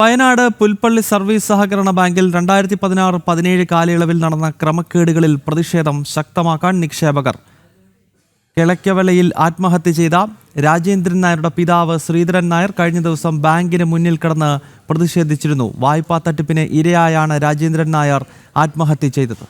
Wayanad Pulpally service സഹകരണ ബാങ്കിൽ 2016-17 കാലയളവിൽ നടന്ന ക്രമക്കേടുകളിൽ പ്രതിഷേധം ശക്തമാക്കാൻ നിക്ഷേപകർ. കിളയ്ക്കവലയിൽ ആത്മഹത്യ ചെയ്ത രാജേന്ദ്രൻ നായരുടെ പിതാവ് ശ്രീധരൻ നായർ കഴിഞ്ഞ ദിവസം ബാങ്കിന് മുന്നിൽ കിടന്ന് പ്രതിഷേധിച്ചിരുന്നു. വായ്പാ തട്ടിപ്പിന് ഇരയായാണ് രാജേന്ദ്രൻ നായർ ആത്മഹത്യ ചെയ്തത്.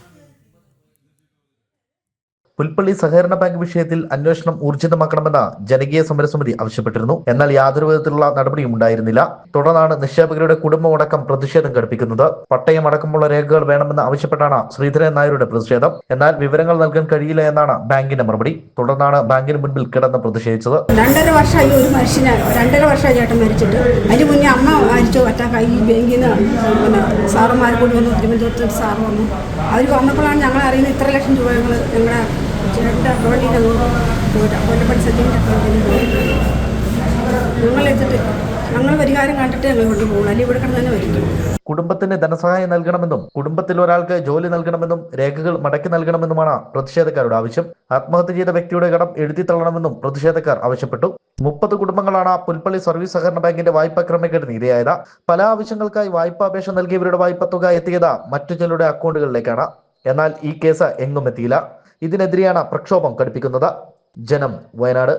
പുൽപ്പള്ളി സഹകരണ ബാങ്ക് വിഷയത്തിൽ അന്വേഷണം ഊർജിതമാക്കണമെന്ന് ജനകീയ സമരസമിതി ആവശ്യപ്പെട്ടിരുന്നു. എന്നാൽ യാതൊരു വിധത്തിലുള്ള നടപടിയും ഉണ്ടായിരുന്നില്ല. തുടർന്നാണ് നിക്ഷേപകരുടെ കുടുംബമടക്കം പ്രതിഷേധം ഘടിപ്പിക്കുന്നത്. പട്ടയം അടക്കമുള്ള രേഖകൾ വേണമെന്ന് ആവശ്യപ്പെട്ടാണ് ശ്രീധരൻ നായരുടെ പ്രതിഷേധം. എന്നാൽ വിവരങ്ങൾ നൽകാൻ കഴിയില്ല എന്നാണ് ബാങ്കിന്റെ മറുപടി. തുടർന്നാണ് ബാങ്കിന് മുൻപിൽ കിടന്ന് പ്രതിഷേധിച്ചത്. 2.5 വർഷമായി ഒരു മനുഷ്യന് 2.5 വർഷമായി ചേട്ടൻ മരിച്ചിട്ട്. അതിന് മുന്നേ അമ്മ മരിച്ചു. ഒറ്റ ഈ ബാങ്കിൽ നിന്ന് സാറുമാർ കൂടി വന്നു. തിരുവനന്തപുരത്ത് സാറ് വന്നു. അവർ വന്നപ്പോഴാണ് ഞങ്ങൾ അറിയുന്നത് ഇത്ര ലക്ഷം രൂപ ഞങ്ങളുടെ ചേട്ടൻ്റെ അക്കൗണ്ടിൽ കൊല്ലപ്പടി സജീവിൻ്റെ അക്കൗണ്ടിൽ പോയി. ഞങ്ങൾ പരിഹാരം കണ്ടിട്ട് ഞങ്ങൾ കൊണ്ടുപോകും. അല്ലെങ്കിൽ ഇവിടെ കിടന്ന് തന്നെ വരിക്കും. കുടുംബത്തിന് ധനസഹായം നൽകണമെന്നും കുടുംബത്തിൽ ഒരാൾക്ക് ജോലി നൽകണമെന്നും രേഖകൾ മടക്കി നൽകണമെന്നുമാണ് പ്രതിഷേധക്കാരുടെ ആവശ്യം. ആത്മഹത്യ ചെയ്ത വ്യക്തിയുടെ കടം എഴുതി തള്ളണമെന്നും പ്രതിഷേധക്കാർ ആവശ്യപ്പെട്ടു. 30 കുടുംബങ്ങളാണ് പുൽപ്പള്ളി സർവീസ് സഹകരണ ബാങ്കിന്റെ വായ്പാ ക്രമക്കേടിന് ഇരയായത്. പല ആവശ്യങ്ങൾക്കായി വായ്പാ അപേക്ഷ നൽകിയവരുടെ വായ്പ തുക എത്തിയത് മറ്റു ചിലരുടെ അക്കൗണ്ടുകളിലേക്കാണ്. എന്നാൽ ഈ കേസ് എങ്ങും എത്തിയില്ല. ഇതിനെതിരെയാണ് പ്രക്ഷോഭം ഘടിപ്പിക്കുന്നത്. ജനം, വയനാട്.